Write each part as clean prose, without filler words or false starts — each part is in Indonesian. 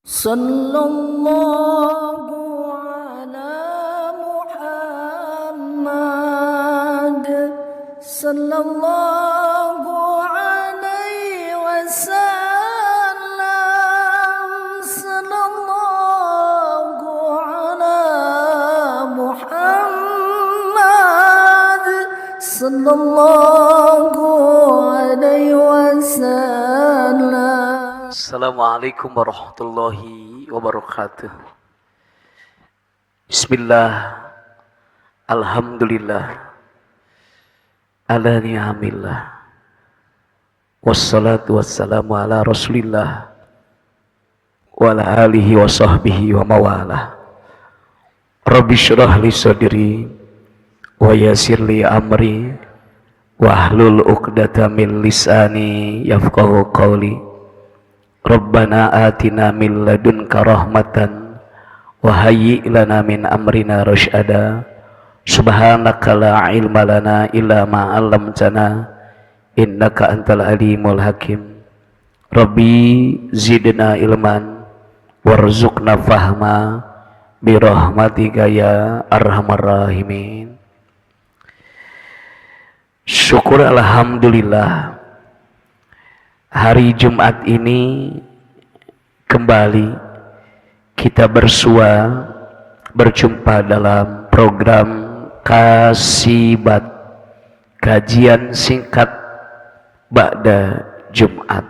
Sallallahu ala Muhammad sallallahu alaihi wasallam. Sallallahu ala Muhammad sallallahu alaihi wasallam. Assalamualaikum warahmatullahi wabarakatuh. Bismillah, alhamdulillah, ala ni'amillah, wassalatu wassalamu ala rasulillah, wa ala alihi wa sahbihi wa mawalah. Rabbi syrah li sadri, wa yassir li amri, wa ahlul uqdata min lisani yafqahu qawli. Rabbana atina min ladunka rahmatan wa hayyi' lana min amrina rasyada. Subhanaka la ilma lana illa ma 'allamtana innaka antal alimul hakim. Rabbi zidna ilman warzuqna fahma bi rahmatika ya arhamar rahimin. Syukur alhamdulillah, hari Jumat ini kembali kita berjumpa dalam program Kasibat, kajian singkat ba'da Jumat.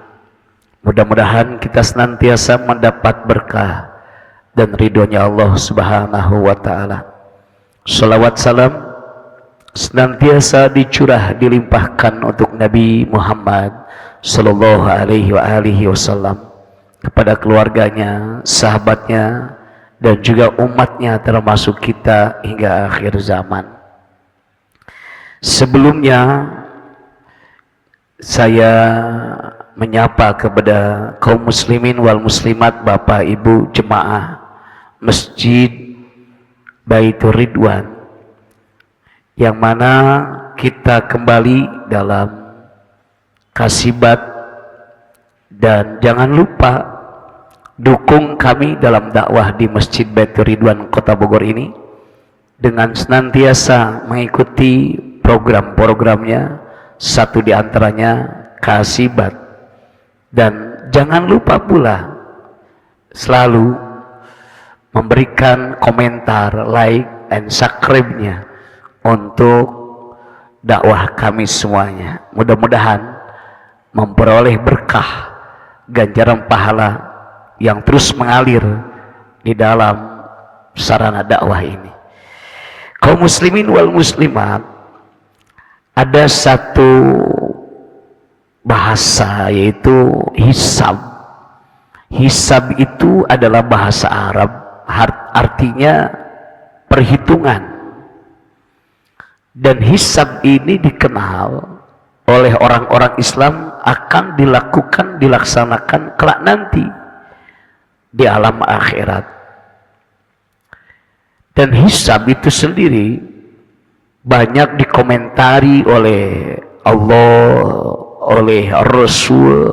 Mudah-mudahan kita senantiasa mendapat berkah dan ridhonya Allah Subhanahu wa ta'ala. Salawat salam senantiasa dicurah dilimpahkan untuk Nabi Muhammad sallallahu alaihi wa alihi wasallam, kepada keluarganya, sahabatnya, dan juga umatnya termasuk kita hingga akhir zaman. Sebelumnya saya menyapa kepada kaum muslimin wal muslimat, Bapak Ibu jemaah Masjid Baitur Ridwan, yang mana kita kembali dalam Kasibat, dan jangan lupa dukung kami dalam dakwah di Masjid Baitur Ridwan Kota Bogor ini dengan senantiasa mengikuti program-programnya, satu di antaranya Kasibat. Dan jangan lupa pula selalu memberikan komentar, like, and subscribe-nya untuk dakwah kami semuanya. Mudah-mudahan memperoleh berkah, ganjaran pahala yang terus mengalir di dalam sarana dakwah ini. Kaum muslimin wal muslimat, ada satu bahasa yaitu hisab. Hisab itu adalah bahasa Arab, artinya perhitungan. Dan hisab ini dikenal oleh orang-orang Islam akan dilaksanakan kelak nanti di alam akhirat. Dan hisab itu sendiri banyak dikomentari oleh Allah, oleh Rasul,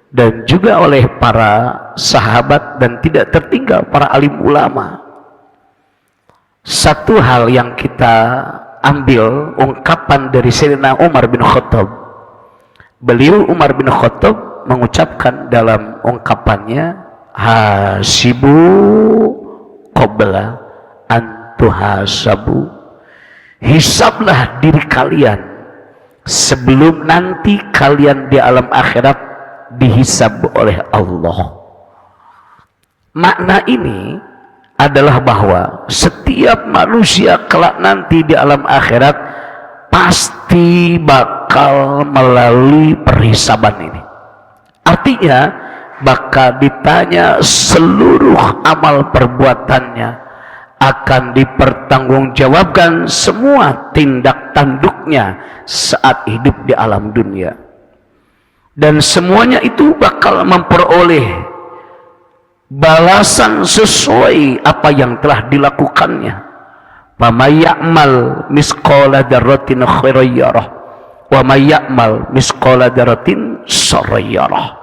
dan juga oleh para sahabat, dan tidak tertinggal para alim ulama. Satu hal yang kita ambil ungkapan dari Sayyidina Umar bin Khattab. Beliau Umar bin Khattab mengucapkan dalam ungkapannya, hasibu qabla an tuhasabu. Hisablah diri kalian sebelum nanti kalian di alam akhirat dihisab oleh Allah. Makna ini adalah bahwa setiap manusia kelak nanti di alam akhirat pasti bakal melalui perhisaban ini. Artinya bakal ditanya seluruh amal perbuatannya, akan dipertanggungjawabkan semua tindak tanduknya saat hidup di alam dunia, dan semuanya itu bakal memperoleh balasan sesuai apa yang telah dilakukannya. Wa may ya'mal misqala dzarratin khairan yarah wa may ya'mal misqala dzarratin syarran yarah.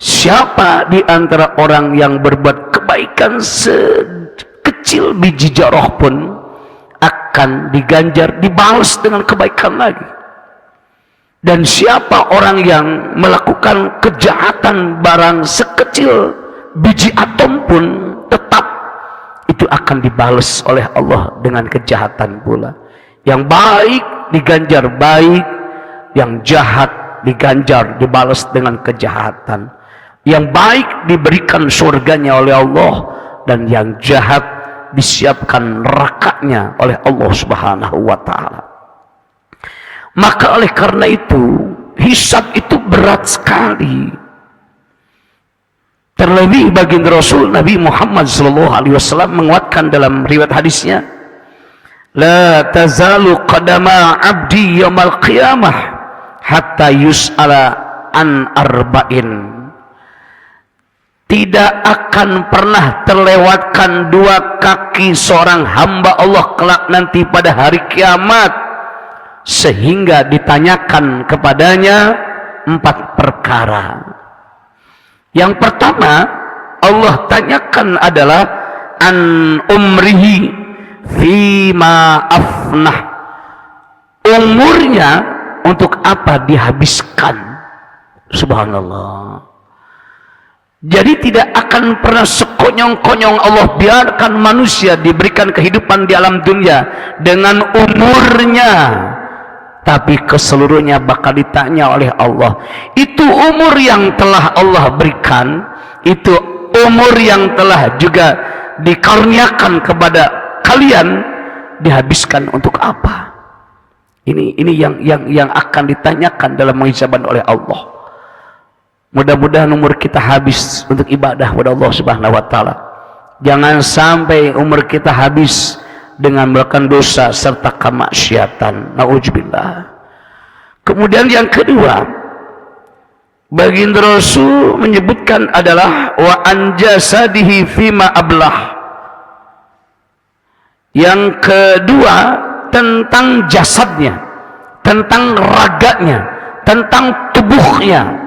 Siapa di antara orang yang berbuat kebaikan sekecil biji jarah pun akan diganjar, dibalas dengan kebaikan lagi. Dan siapa orang yang melakukan kejahatan barang sekecil biji atom pun tetap itu akan dibalas oleh Allah dengan kejahatan pula. Yang baik diganjar baik, yang jahat diganjar dibalas dengan kejahatan. Yang baik diberikan surganya oleh Allah, dan yang jahat disiapkan nerakanya oleh Allah Subhanahu wa ta'ala. Maka oleh karena itu hisab itu berat sekali. Terlebih baginda Rasul Nabi Muhammad SAW menguatkan dalam riwayat hadisnya, la tazalu qadama abdi yaumal qiyamah hatta yus'ala an arba'in. Tidak akan pernah terlewatkan dua kaki seorang hamba Allah kelak nanti pada hari kiamat sehingga ditanyakan kepadanya 4 perkara. Yang pertama Allah tanyakan adalah an umrihi fima afnah, umurnya untuk apa dihabiskan. Subhanallah. Jadi tidak akan pernah sekonyong-konyong Allah biarkan manusia diberikan kehidupan di alam dunia dengan umurnya, tapi keseluruhnya bakal ditanya oleh Allah. Itu umur yang telah Allah berikan, itu umur yang telah juga dikaruniakan kepada kalian, dihabiskan untuk apa? Ini yang akan ditanyakan dalam menghisaban oleh Allah. Mudah-mudahan umur kita habis untuk ibadah kepada Allah Subhanahu wa ta'ala. Jangan sampai umur kita habis dengan melakukan dosa serta kemaksiatan. Nauzubillah. Kemudian yang kedua, baginda Rasul menyebutkan adalah wa an jasadihi fima ablah. Yang kedua tentang jasadnya, tentang raganya, tentang tubuhnya.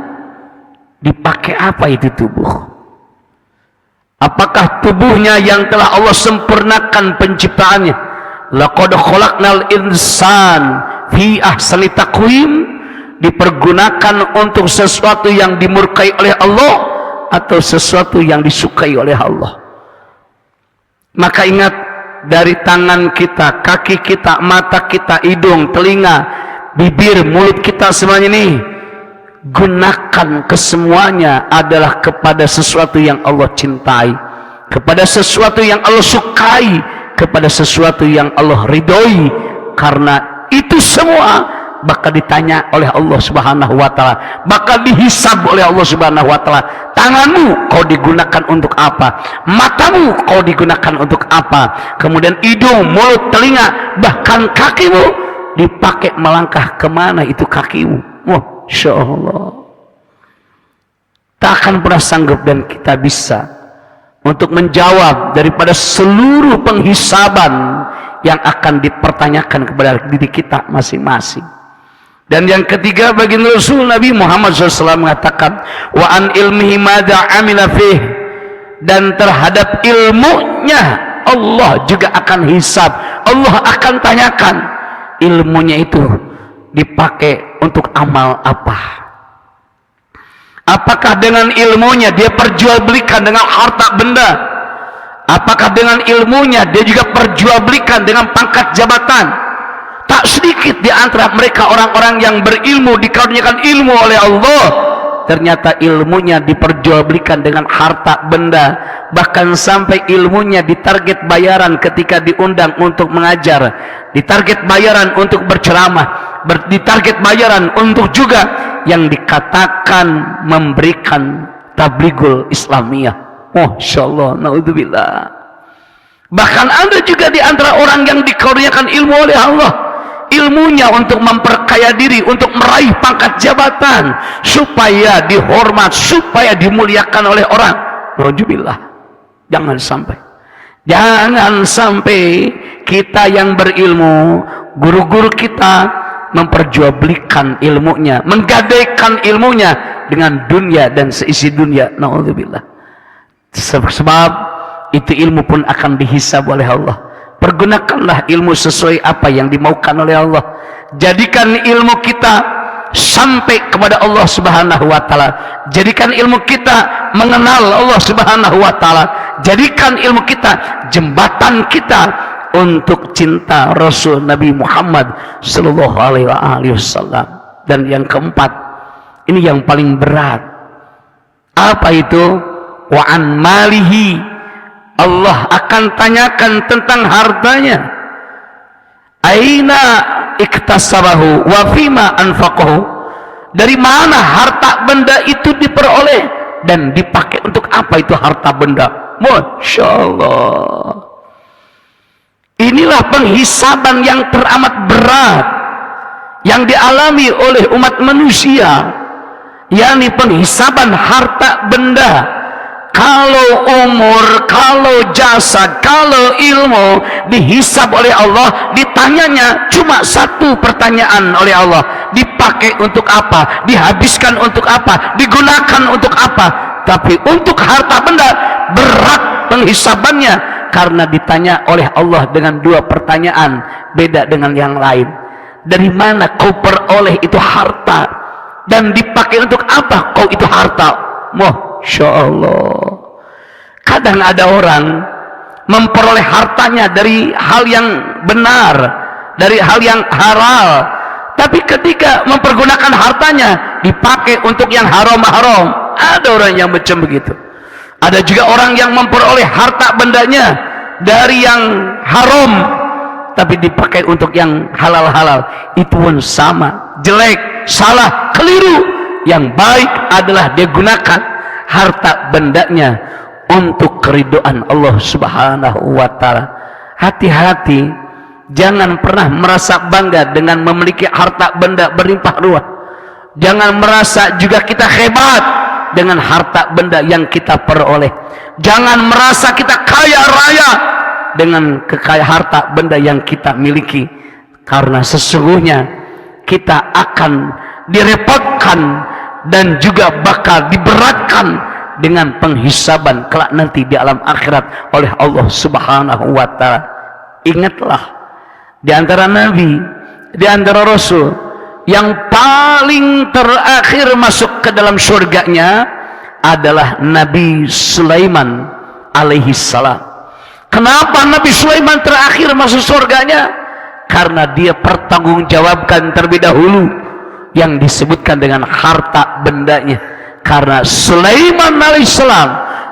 Dipakai apa itu tubuh? Apakah tubuhnya yang telah Allah sempurnakan penciptaannya? Laqad khalaqnal insan fi ahsani taqwim, dipergunakan untuk sesuatu yang dimurkai oleh Allah atau sesuatu yang disukai oleh Allah. Maka ingat, dari tangan kita, kaki kita, mata kita, hidung, telinga, bibir, mulut kita, semuanya ini gunakan kesemuanya adalah kepada sesuatu yang Allah cintai, kepada sesuatu yang Allah sukai, kepada sesuatu yang Allah ridhoi. Karena itu semua bakal ditanya oleh Allah Subhanahu wa ta'ala, bakal dihisab oleh Allah Subhanahu wa ta'ala. Tanganmu kau digunakan untuk apa? Matamu kau digunakan untuk apa? Kemudian hidung, mulut, telinga, bahkan kakimu dipakai melangkah kemana itu kakimu? Masya Allah. Tak akan pernah sanggup dan kita bisa untuk menjawab daripada seluruh penghisaban yang akan dipertanyakan kepada diri kita masing-masing. Dan yang ketiga, baginda Rasul Nabi Muhammad SAW mengatakan wa an ilmihi madza amila fih, dan terhadap ilmunya Allah juga akan hisab. Allah akan tanyakan ilmunya itu dipakai untuk amal apa. Apakah dengan ilmunya dia perjualbelikan dengan harta benda? Apakah dengan ilmunya dia juga perjualbelikan dengan pangkat jabatan? Tak sedikit di antara mereka orang-orang yang berilmu, dikaruniakan ilmu oleh Allah, ternyata ilmunya diperjualbelikan dengan harta benda. Bahkan sampai ilmunya ditarget bayaran ketika diundang untuk mengajar, ditarget bayaran untuk berceramah, ditarget bayaran untuk juga yang dikatakan memberikan tabligul Islamiyah. Masya Allah, naudzubillah. Bahkan ada juga di antara orang yang dikaruniakan ilmu oleh Allah, ilmunya untuk memperkaya diri, untuk meraih pangkat jabatan, supaya dihormat, supaya dimuliakan oleh orang. Naudzubillah. Jangan sampai kita yang berilmu, guru-guru kita memperjualbelikan ilmunya, menggadaikan ilmunya dengan dunia dan seisi dunia. Naudzubillah. Sebab itu ilmu pun akan dihisab oleh Allah. Pergunakanlah ilmu sesuai apa yang dimaukan oleh Allah. Jadikan ilmu kita sampai kepada Allah Subhanahu wa taala. Jadikan ilmu kita mengenal Allah Subhanahu wa taala. Jadikan ilmu kita jembatan kita untuk cinta Rasul Nabi Muhammad sallallahu alaihi wasallam. Dan yang keempat, ini yang paling berat. Apa itu? Wa an malihi. Allah akan tanyakan tentang hartanya. Aina iktasabahu wa fima anfaqahu. Dari mana harta benda itu diperoleh dan dipakai untuk apa itu harta benda? Masya Allah. Inilah penghisaban yang teramat berat yang dialami oleh umat manusia, yakni penghisaban harta benda. Kalau umur, kalau jasa, kalau ilmu dihisab oleh Allah, ditanyanya cuma satu pertanyaan oleh Allah: dipakai untuk apa, dihabiskan untuk apa, digunakan untuk apa. Tapi untuk harta benda berat penghisabannya, karena ditanya oleh Allah dengan dua pertanyaan, beda dengan yang lain. Dari mana kau peroleh itu harta, dan dipakai untuk apa kau itu harta? Masya Allah. Kadang ada orang memperoleh hartanya dari hal yang benar, dari hal yang halal, tapi ketika mempergunakan hartanya dipakai untuk yang haram-haram. Ada orang yang macam begitu. Ada juga orang yang memperoleh harta bendanya dari yang haram, tapi dipakai untuk yang halal-halal. Itu pun sama, jelek, salah, keliru. Yang baik adalah dia gunakan harta bendanya untuk keridhaan Allah Subhanahu wa taala. Hati-hati, jangan pernah merasa bangga dengan memiliki harta benda berlimpah ruah. Jangan merasa juga kita hebat dengan harta benda yang kita peroleh. Jangan merasa kita kaya raya dengan kekayaan harta benda yang kita miliki, karena sesungguhnya kita akan direpotkan dan juga bakal diberatkan dengan penghisaban kelak nanti di alam akhirat oleh Allah Subhanahu wa taala. Ingatlah, di antara nabi, di antara rasul, yang paling terakhir masuk ke dalam surganya adalah Nabi Sulaiman alaihi salam. Kenapa Nabi Sulaiman terakhir masuk surganya? Karena dia pertanggungjawabkan terlebih dahulu yang disebutkan dengan harta bendanya. Karena Sulaiman alaihissalam,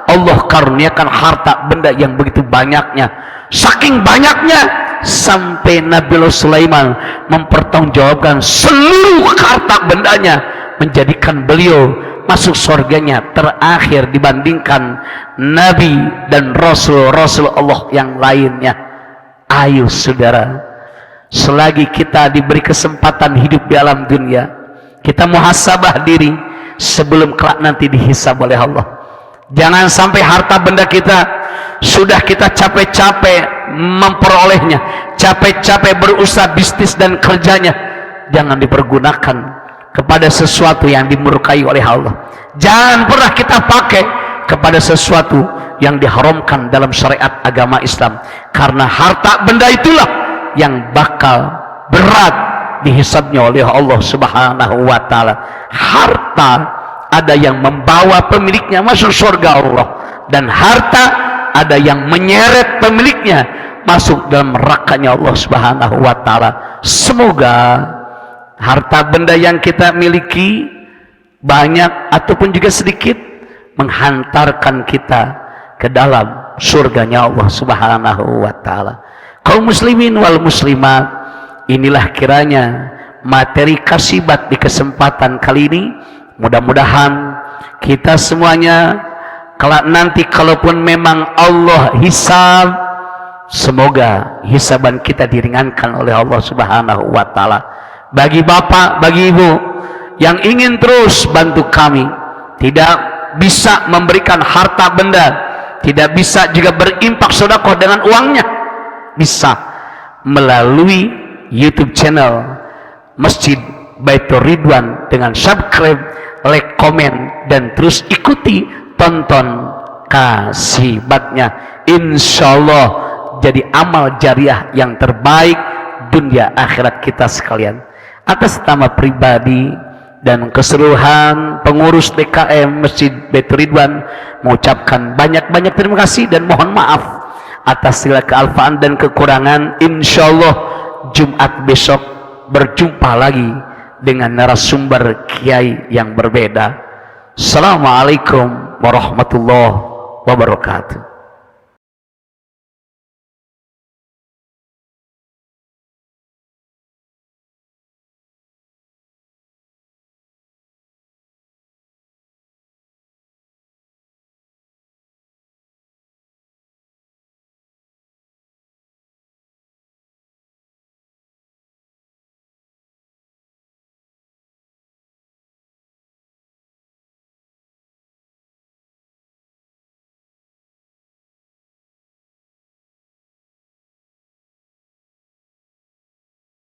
Allah karuniakan harta benda yang begitu banyaknya, saking banyaknya sampai Nabi Sulaiman mempertanggungjawabkan seluruh harta bendanya, menjadikan beliau masuk surganya terakhir dibandingkan Nabi dan Rasul-Rasul Allah yang lainnya. Ayo saudara, selagi kita diberi kesempatan hidup di alam dunia, kita muhasabah diri sebelum kelak nanti dihisab oleh Allah. Jangan sampai harta benda kita sudah kita capek-capek memperolehnya, capek-capek berusaha bisnis dan kerjanya, jangan dipergunakan kepada sesuatu yang dimurkai oleh Allah. Jangan pernah kita pakai kepada sesuatu yang diharamkan dalam syariat agama Islam, karena harta benda itulah yang bakal berat dihisabnya oleh Allah Subhanahu wa taala. Harta ada yang membawa pemiliknya masuk surga Allah, dan harta ada yang menyeret pemiliknya masuk dalam nerakanya Allah Subhanahu wa taala. Semoga harta benda yang kita miliki, banyak ataupun juga sedikit, menghantarkan kita ke dalam surganya Allah Subhanahu wa taala. Kaum muslimin wal muslimat, inilah kiranya materi kasibat di kesempatan kali ini. Mudah-mudahan kita semuanya kelak nanti kalaupun memang Allah hisab, semoga hisaban kita diringankan oleh Allah Subhanahu wa taala. Bagi bapak, bagi ibu yang ingin terus bantu kami, tidak bisa memberikan harta benda, tidak bisa juga berimpak sedekah dengan uangnya, bisa melalui YouTube channel Masjid Baitur Ridwan dengan subscribe like, komen, dan terus ikuti, tonton kasibatnya. Insyaallah jadi amal jariah yang terbaik dunia akhirat kita sekalian. Atas nama pribadi dan keseluruhan pengurus DKM Masjid Baitur Ridwan mengucapkan banyak-banyak terima kasih dan mohon maaf atas segala kealfaan dan kekurangan. Insyaallah Jumat besok berjumpa lagi dengan narasumber kiai yang berbeda. Assalamualaikum warahmatullahi wabarakatuh.